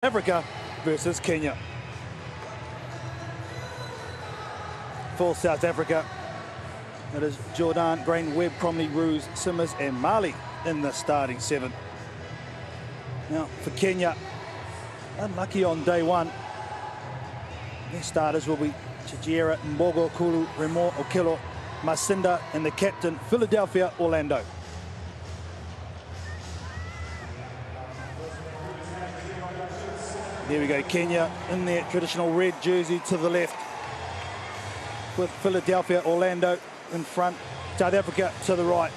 Africa versus Kenya. For South Africa, it is Jordan, Green, Webb, Cromley, Roos, Simmers and Mali in the starting seven. Now for Kenya, unlucky on day one. Their starters will be Chijera, Mbogo, Kulu, Remo, Okello, Masinda and the captain, Philadelphia Orlando. There we go, Kenya in their traditional red jersey to the left, with Philadelphia Orlando in front, South Africa to the right.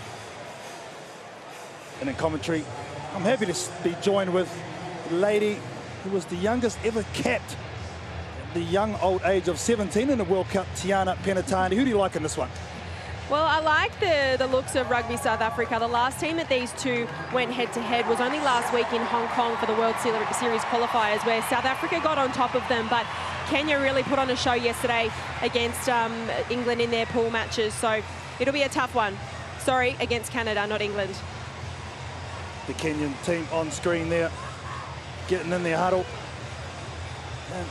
And in commentary, I'm happy to be joined with the lady who was the youngest ever capped at the young old age of 17 in the World Cup, Tiana Penatani. Who do you like in this one? Well, I like the looks of Rugby South Africa. The last team that these two went head-to-head was only last week in Hong Kong for the World Series qualifiers, where South Africa got on top of them, but Kenya really put on a show yesterday against England in their pool matches, so it'll be a tough one. Sorry, against Canada, not England. The Kenyan team on screen there, getting in their huddle. And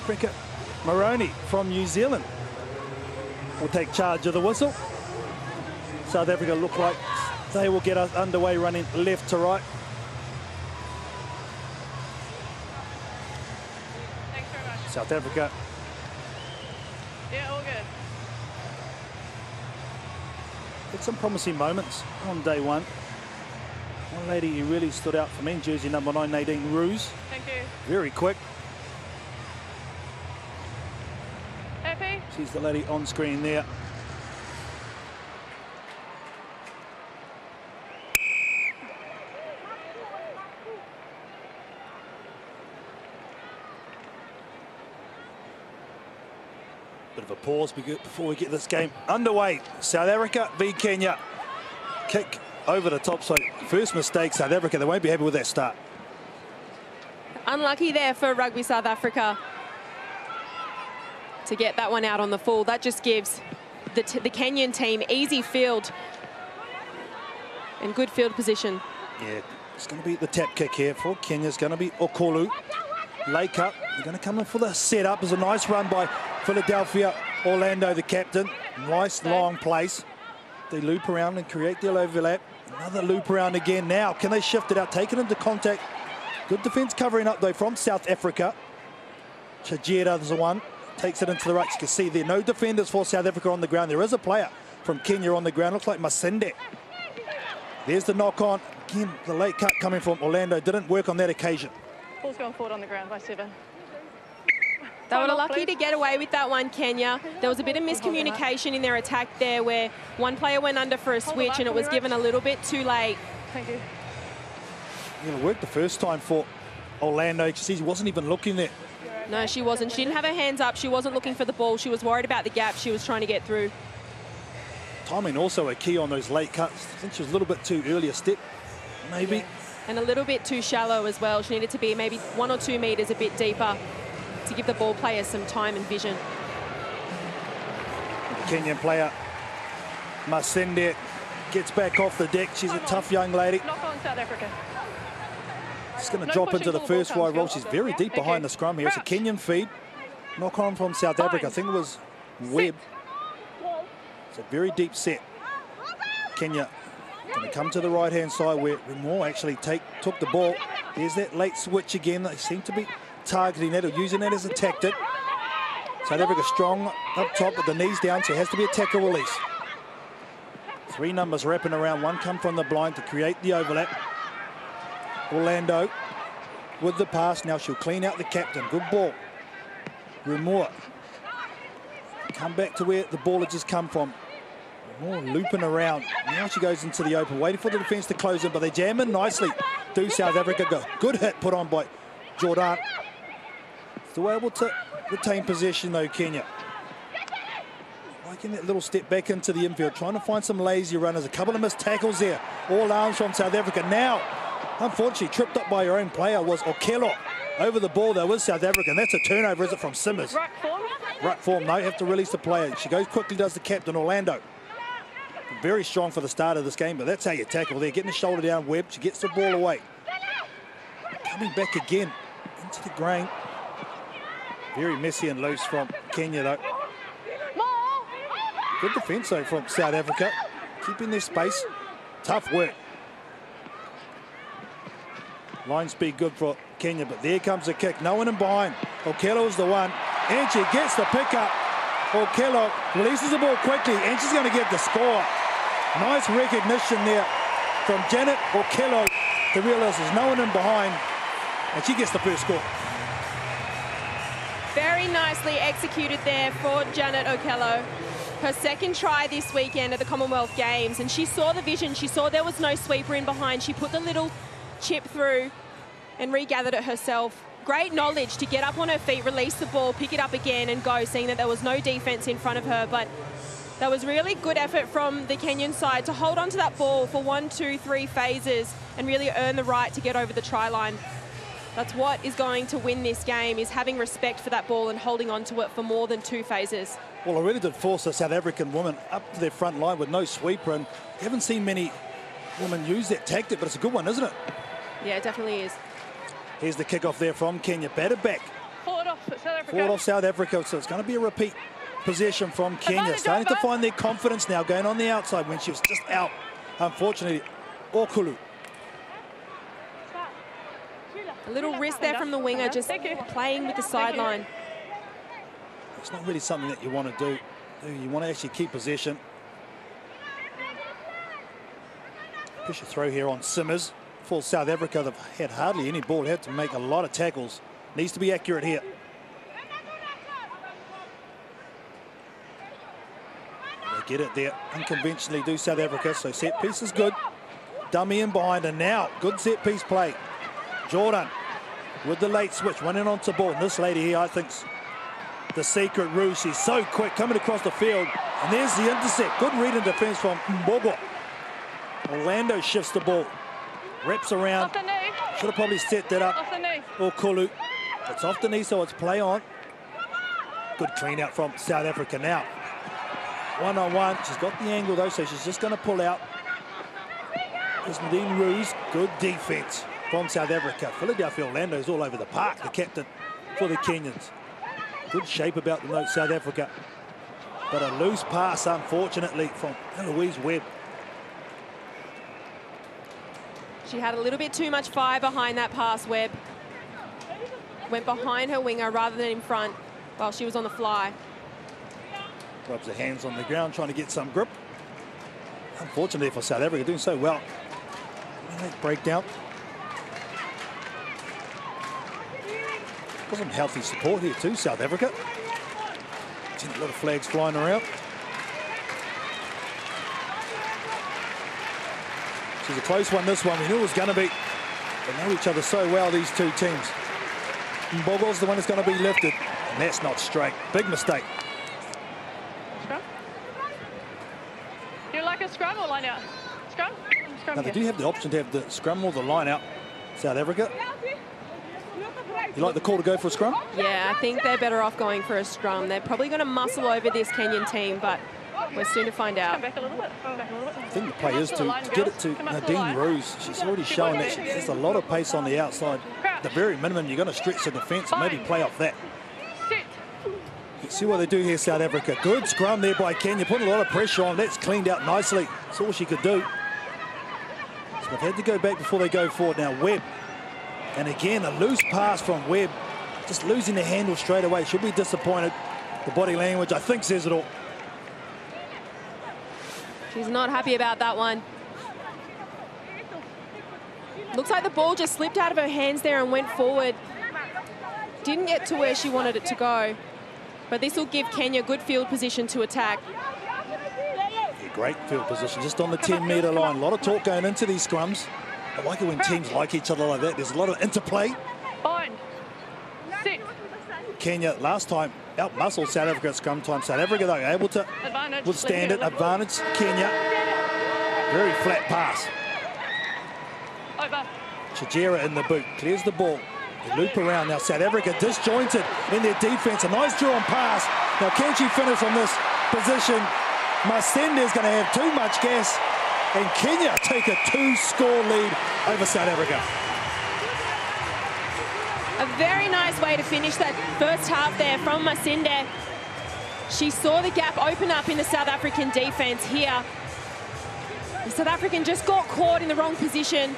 Africa, Moroni from New Zealand will take charge of the whistle. South Africa look like they will get us underway, running left to right. Thanks very much. South Africa. Yeah, all good. Had some promising moments on day one. One lady who really stood out for me, jersey number 9, Nadine Roos. Thank you. Very quick. Happy? She's the lady on screen there. Bit of a pause before we get this game underway. South Africa v Kenya. Kick over the top side. First mistake, South Africa. They won't be happy with that start. Unlucky there for Rugby South Africa to get that one out on the full. That just gives the Kenyan team easy field and good field position. Yeah, it's going to be the tap kick here for Kenya. It's going to be Okolu. Lake up. They're going to come in for the setup. There's a nice run by Philadelphia Orlando, the captain. Nice long place. They loop around and create the overlap. Another loop around again now. Can they shift it out? Taken into contact. Good defense covering up though from South Africa. Chijera is the one. Takes it into the right. You can see there, no defenders for South Africa on the ground. There is a player from Kenya on the ground. Looks like Masinde. There's the knock on. Again, the late cut coming from Orlando. Didn't work on that occasion. Ball's going forward on the ground by 7. They were lucky to get away with that one, Kenya. There was a bit of miscommunication in their attack there, where one player went under for a switch and it was given a little bit too late. Thank you. It worked the first time for Orlando. You can see he wasn't even looking there. No, she wasn't. She didn't have her hands up. She wasn't looking for the ball. She was worried about the gap she was trying to get through. Timing also a key on those late cuts. I think she was a little bit too early a step, maybe. Yeah. And a little bit too shallow as well. She needed to be maybe 1 or 2 meters a bit deeper to give the ball player some time and vision. The Kenyan player, Masinde, gets back off the deck. She's a tough young lady. Knock on South Africa. She's going to drop into the first wide roll. She's very deep behind the scrum here. It's a Kenyan feed. Knock on from South Africa. I think it was Webb. It's a very deep set. Kenya going to come to the right-hand side where Remo actually took the ball. There's that late switch again. They seem to be targeting that or using that as a tactic. South Africa strong up top with the knees down, so it has to be a tackle release. 3 numbers wrapping around. One come from the blind to create the overlap. Orlando with the pass. Now she'll clean out the captain. Good ball. Remo. Come back to where the ball had just come from. More looping around. Now she goes into the open, waiting for the defence to close in, but they jam in nicely. Do South Africa. Good hit put on by Jordan. Still able to retain possession though, Kenya. Making that little step back into the infield, trying to find some lazy runners. A couple of missed tackles there. All arms from South Africa. Now, unfortunately, tripped up by her own player was Okello. Over the ball though with South Africa. And that's a turnover, is it, from Simmers? Right form. Right form, no, have to release the player. She goes quickly, does the captain, Orlando. Very strong for the start of this game, but that's how you tackle there. Getting the shoulder down, Webb. She gets the ball away. Coming back again into the grain. Very messy and loose from Kenya, though. Good defence, though, from South Africa. Keeping their space. Tough work. Line speed good for Kenya, but there comes a kick. No one in behind. Okello is the one. And she gets the pick up. Okello releases the ball quickly, and she's going to get the score. Nice recognition there from Janet Okello to realise there's no one in behind, and she gets the first score. Very nicely executed there for Janet Okello. Her second try this weekend at the Commonwealth Games, and she saw the vision. She saw there was no sweeper in behind. She put the little chip through and regathered it herself. Great knowledge to get up on her feet, release the ball, pick it up again and go, seeing that there was no defence in front of her. But that was really good effort from the Kenyan side to hold on to that ball for 1, 2, 3 phases and really earn the right to get over the try line. That's what is going to win this game, is having respect for that ball and holding on to it for more than 2 phases. Well, it really did force the South African women up to their front line with no sweeper, and you haven't seen many women use that tactic, but it's a good one, isn't it? Yeah, it definitely is. Here's the kickoff there from Kenya. Batted back. Forward off South Africa. Forward off South Africa, so it's going to be a repeat possession from Kenya. Starting to find their confidence now, going on the outside when she was just out. Unfortunately, Okulu. A little wrist there from the winger, just playing with the sideline. It's not really something that you want to do. You want to actually keep possession. Push a throw here on Simmers. For South Africa, they've had hardly any ball. They had to make a lot of tackles. Needs to be accurate here. They get it there unconventionally, do South Africa. So set piece is good. Dummy in behind, and now good set piece play. Jordan with the late switch, running onto ball. And this lady here, I think's the secret ruse. She's so quick coming across the field. And there's the intercept. Good read in defense from Mbogo. Orlando shifts the ball. Reps around. Off the knee. Should have probably set that up. Off the knee. Okulu. It's off the knee, so it's play on. Good clean out from South Africa now. 1-on-1. She's got the angle, though, so she's just going to pull out. There's Nadine Roos. Good defense from South Africa. Philadelphia Orlando's all over the park, the captain for the Kenyans. Good shape about the note, South Africa. But a loose pass, unfortunately, from Eloise Webb. She had a little bit too much fire behind that pass, Webb. Went behind her winger rather than in front while she was on the fly. Rubs her hands on the ground, trying to get some grip. Unfortunately for South Africa, doing so well. Breakdown. Got some healthy support here too, South Africa. Seen a lot of flags flying around. It's a close one, this one. We knew it was going to be. They know each other so well, these two teams. Mbogo's the one that's going to be lifted. And that's not straight. Big mistake. Scrum? Do you like a scrum or line out? Scrum? Scrum. Now, they do have the option to have the scrum or the line out. South Africa. You like the call to go for a scrum? Yeah, I think they're better off going for a scrum. They're probably going to muscle over this Kenyan team, but we're soon to find out. Come back a little bit. Come back a little bit. I think the play is to get it to Nadine Roos. She's already shown that she has a lot of pace on the outside. At the very minimum, you're going to stretch the defence and maybe play off that. You see what they do here, South Africa. Good scrum there by Kenya, putting a lot of pressure on. That's cleaned out nicely. That's all she could do. So they've had to go back before they go forward. Now Webb. And again, a loose pass from Webb. Just losing the handle straight away. She'll be disappointed. The body language, I think, says it all. She's not happy about that one. Looks like the ball just slipped out of her hands there and went forward. Didn't get to where she wanted it to go. But this will give Kenya good field position to attack. Yeah, great field position, just on the 10-metre line. A lot of talk going into these scrums. I like it when teams like each other like that. There's a lot of interplay. Bind. Sit. Kenya last time out-muscled South Africa at scrum time. South Africa, though, able to withstand it. Advantage, Kenya. Very flat pass. Over. Chijera in the boot, clears the ball. They loop around now. South Africa disjointed in their defense. A nice drawn pass. Now, can she finish on this position? Masende is going to have too much gas. And Kenya take a 2-score lead over South Africa. A very nice way to finish that first half there from Masinde. She saw the gap open up in the South African defence here. The South African just got caught in the wrong position.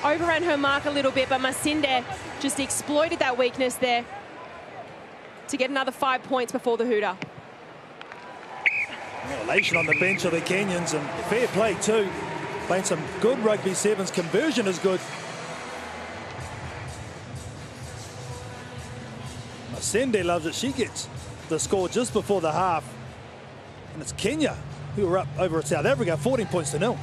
Overran her mark a little bit, but Masinde just exploited that weakness there to get another 5 points before the hooter. Elation on the bench of the Kenyans, and fair play too. Playing some good rugby sevens. Conversion is good. Masinde loves it. She gets the score just before the half. And it's Kenya who are up over at South Africa, 14 points to 0.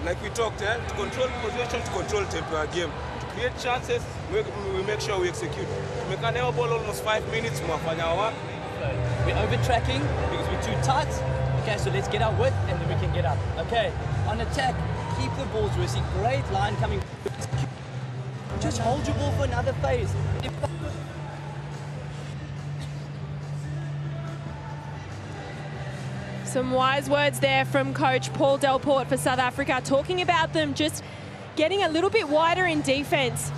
Like we talked, to control possession, to control tempo our game, to create chances, we make sure we execute. We can never ball almost 5 minutes, we're over tracking because we're too tight. Okay, so let's get our width and then we can get up. Okay, on attack, keep the balls. We see great line coming. Just hold your ball for another phase. Some wise words there from coach Paul Delport for South Africa, talking about them just getting a little bit wider in defence.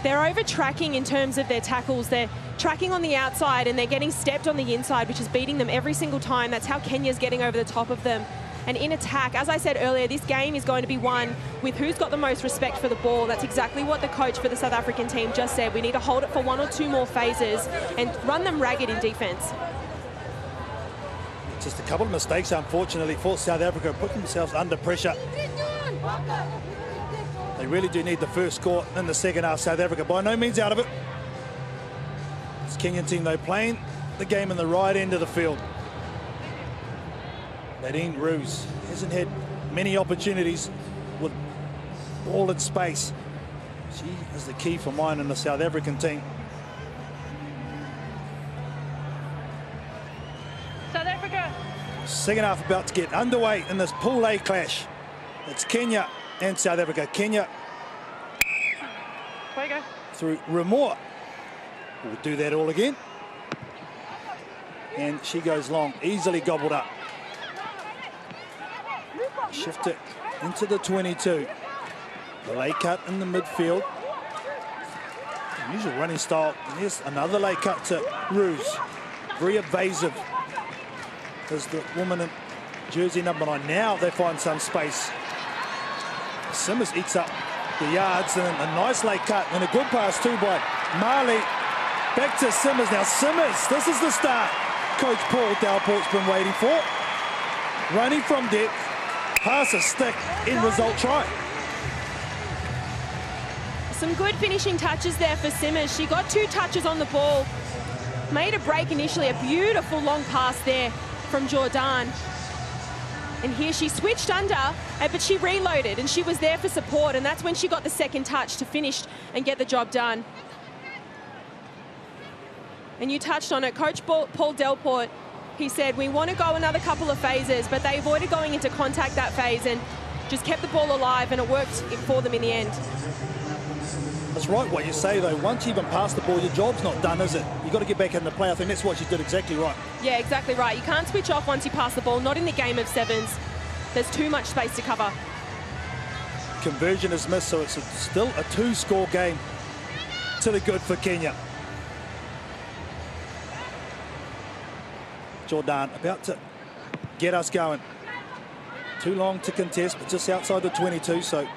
They're over-tracking in terms of their tackles. They're tracking on the outside and they're getting stepped on the inside, which is beating them every single time. That's how Kenya's getting over the top of them. And in attack, as I said earlier, this game is going to be won with who's got the most respect for the ball. That's exactly what the coach for the South African team just said. We need to hold it for 1 or 2 more phases and run them ragged in defence. Just a couple of mistakes, unfortunately, for South Africa, putting themselves under pressure. They really do need the first score in the second half. South Africa by no means out of it. This Kenyan team, though, playing the game in the right end of the field. Nadine Roos hasn't had many opportunities with all in space. She is the key for mine in the South African team. South Africa. Second half about to get underway in this Pool A clash. It's Kenya and South Africa. Kenya Way go. through Ramor. We'll do that all again. And she goes long, easily gobbled up. Shift it into the 22. The lay cut in the midfield. Usual running style. And here's another lay cut to Roos. Very evasive. There's the woman in jersey number 9. Now they find some space. Simmers eats up the yards, and a nice late cut and a good pass too by Marley. Back to Simmers. Now Simmers, this is the start Coach Paul Delport's been waiting for. Running from depth, pass a stick, end result try. Some good finishing touches there for Simmers. She got 2 touches on the ball. Made a break initially, a beautiful long pass there from Jordan. And here she switched under, but she reloaded and she was there for support, and that's when she got the second touch to finish and get the job done. And you touched on it, Coach Paul Delport, he said, we want to go another couple of phases, but they avoided going into contact that phase and just kept the ball alive, and it worked for them in the end. That's right what you say, though. Once you even pass the ball, your job's not done, is it? You've got to get back in the play. I think that's what she did exactly right. Yeah, exactly right. You can't switch off once you pass the ball, not in the game of sevens. There's too much space to cover. Conversion is missed, so it's still a 2-score game to the good for Kenya. Jordan about to get us going. Too long to contest, but just outside the 22, so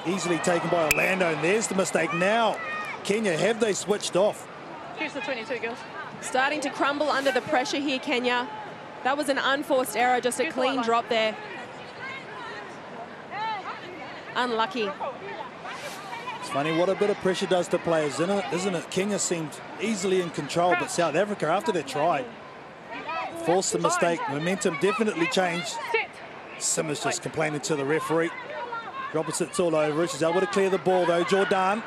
easily taken by Orlando, and there's the mistake. Now, Kenya, have they switched off? Here's the 22, girls. Starting to crumble under the pressure here, Kenya. That was an unforced error, just a clean drop there. Unlucky. It's funny what a bit of pressure does to players, isn't it? Kenya seemed easily in control, but South Africa, after their try, forced the mistake. Momentum definitely changed. Simmers just complaining to the referee. Robertson's all over. She's able to clear the ball, though. Jordan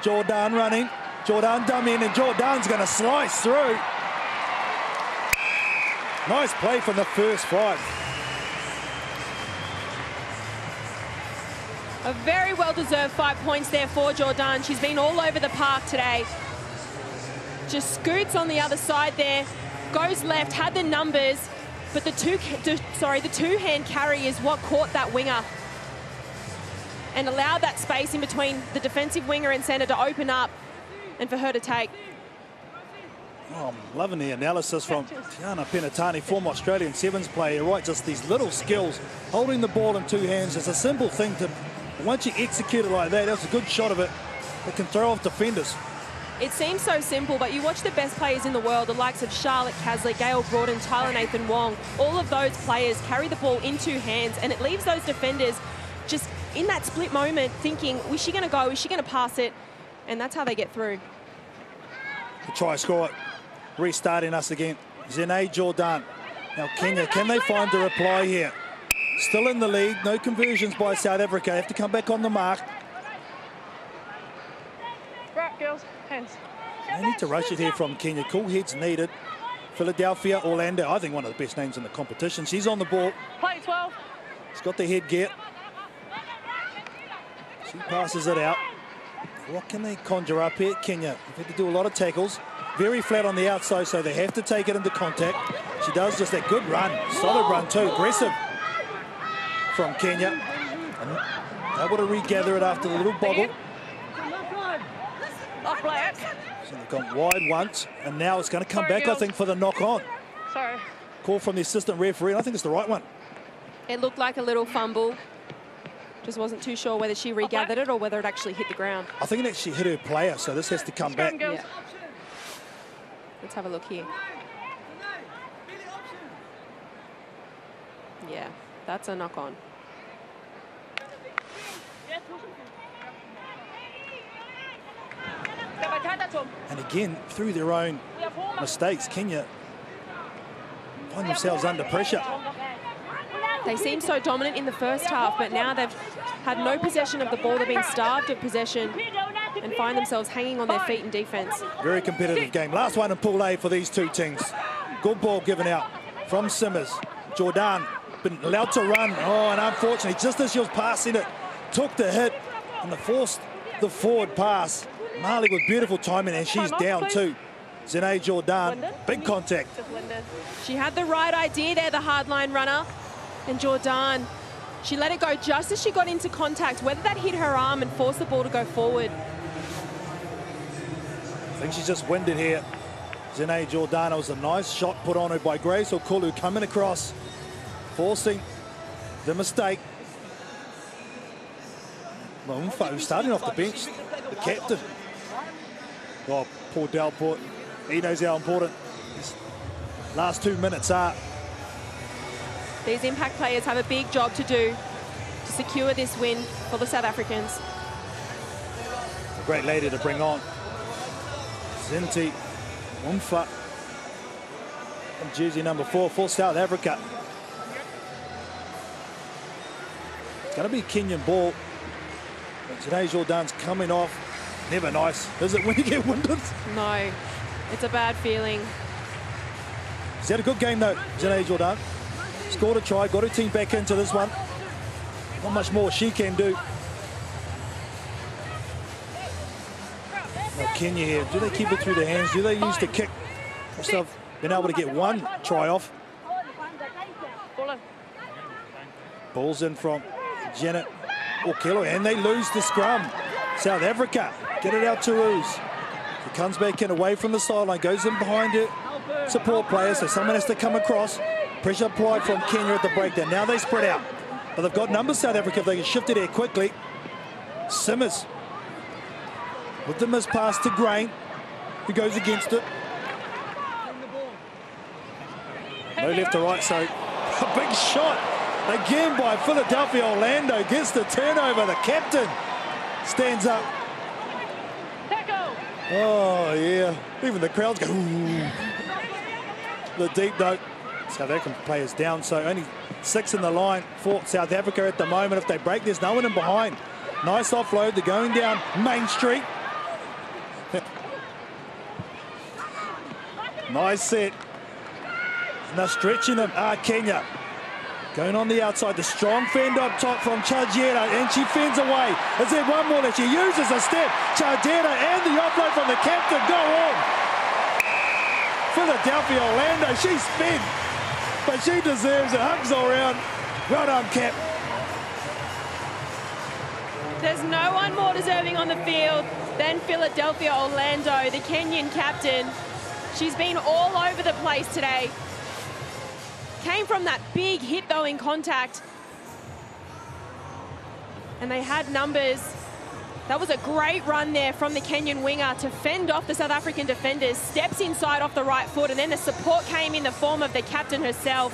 running. Jordan dummy in, and Jordan's going to slice through. Nice play from the first 5. A very well-deserved 5 points there for Jordan. She's been all over the park today. Just scoots on the other side there, goes left, had the numbers, but the two-hand carry is what caught that winger and allowed that space in between the defensive winger and centre to open up and for her to take. Oh, I'm loving the analysis from Tiana Penatani, former Australian Sevens player, right? Just these little skills, holding the ball in two hands. It's a simple thing to, once you execute it like that, that's a good shot of it. It can throw off defenders. It seems so simple, but you watch the best players in the world, the likes of Charlotte Caslick, Gail Gordon, Tyler Nathan Wong, all of those players carry the ball in two hands, and it leaves those defenders just in that split moment thinking, is she going to go, is she going to pass it? And that's how they get through. The try score, restarting us again. Zene Jordan. Now Kenya, can they find the reply here? Still in the lead, no conversions by South Africa. They have to come back on the mark. Right, girls, hands. They need to rush it here from Kenya. Cool heads needed. Philadelphia Orlando, I think one of the best names in the competition. She's on the ball. Play 12. She's got the headgear. She passes it out. What can they conjure up here? Kenya, they've had to do a lot of tackles. Very flat on the outside, so they have to take it into contact. She does just that good run. Solid run too. Aggressive from Kenya. And able to regather it after the little bobble. Off black. So they've gone wide once, and now it's going to come back, I think, for the knock-on. Sorry. Call from the assistant referee, and I think it's the right one. It looked like a little fumble. Just wasn't too sure whether she regathered it or whether it actually hit the ground. I think it actually hit her player, so this has to come back. Yeah. Let's have a look here. Yeah, that's a knock-on. And again, through their own mistakes, Kenya find themselves under pressure. They seem so dominant in the first half, but now they've had no possession of the ball. They've been starved of possession and find themselves hanging on their feet in defence. Very competitive game. Last one in Pool A for these two teams. Good ball given out from Simmers. Jordan been allowed to run. Oh, and unfortunately, just as she was passing it, took the hit and forced the forward pass. Marley with beautiful timing, and she's down too. Zene Jordan, big contact. She had the right idea there, the hardline runner. And Jordan, she let it go just as she got into contact, whether that hit her arm and forced the ball to go forward. I think she's just winded here. Zene Jordan, it was a nice shot put on her by Grace Okulu, coming across, forcing the mistake. Maumfa, starting off the bench, the captain. Oh, poor Delport. He knows how important these last 2 minutes are. These impact players have a big job to do to secure this win for the South Africans. A great lady to bring on. Zinti Maumfa and jersey number 4 for South Africa. It's going to be Kenyan ball. Zene Jordan's coming off. Never nice, is it, when you get winded? No, it's a bad feeling. She's had a good game though, Zene Jordan. Scored a try, got her team back into this one. Not much more she can do. Now Kenya here, do they keep it through their hands? Do they use the kick? Must have been able to get one try off. Ball's in from Janet Okelo, and they lose the scrum. South Africa get it out to Roos. He comes back in away from the sideline, goes in behind it. Support players, so someone has to come across. Pressure applied from Kenya at the breakdown. Now they spread out, but they've got numbers, South Africa, if they can shift it here quickly. Simmers with the miss pass to Grain, who goes against it. No left to right, so a big shot again by Philadelphia Orlando. Gets the turnover, the captain stands up. Oh yeah, even the crowds go, ooh. The deep note. South African players down, so only 6 in the line for South Africa at the moment. If they break, there's no one in behind. Nice offload, they're going down Main Street. Nice set. Now stretching them, Kenya. Going on the outside, the strong fend up top from Chadiera, and she fends away. Is there one more that she uses a step? Chadiera and the offload from the captain go on. Philadelphia Orlando, she's spent, but she deserves it. Hugs all around. Well done, Cap. There's no one more deserving on the field than Philadelphia Orlando, the Kenyan captain. She's been all over the place today. Came from that big hit, though, in contact. And they had numbers. That was a great run there from the Kenyan winger to fend off the South African defenders. Steps inside off the right foot, and then the support came in the form of the captain herself.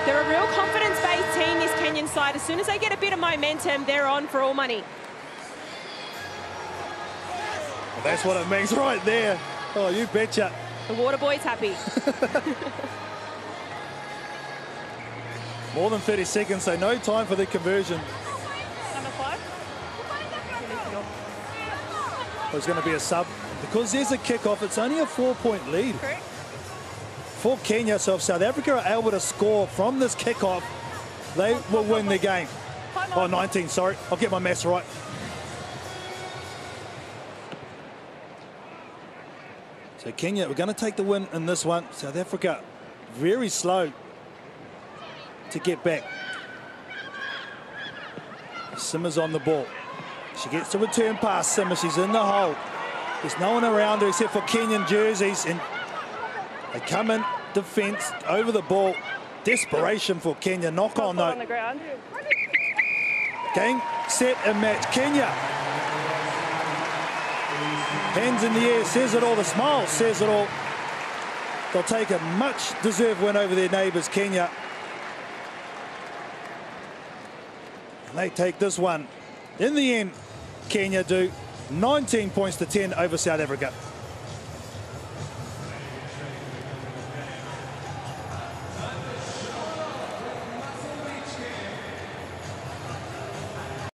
They're a real confidence-based team, this Kenyan side. As soon as they get a bit of momentum, they're on for all money. Well, that's what it means right there. Oh, you betcha. The water boy's happy. More than 30 seconds, so no time for the conversion. Number 5. There's going to be a sub. Because there's a kickoff, it's only a 4-point lead Correct. for Kenya. So if South Africa are able to score from this kickoff, they will win the game. Oh, 19, sorry. I'll get my maths right. So Kenya, we're going to take the win in this one. South Africa, very slow to get back. Simmer's on the ball. She gets the return pass. Simmer, she's in the hole. There's no one around her except for Kenyan jerseys, and they come in defense over the ball. Desperation for Kenya. Knock on On though. the ground. Game, set, and match. Kenya. Hands in the air, says it all. The smile says it all. They'll take a much deserved win over their neighbours, Kenya. And they take this one. In the end, Kenya do 19 points to 10 over South Africa.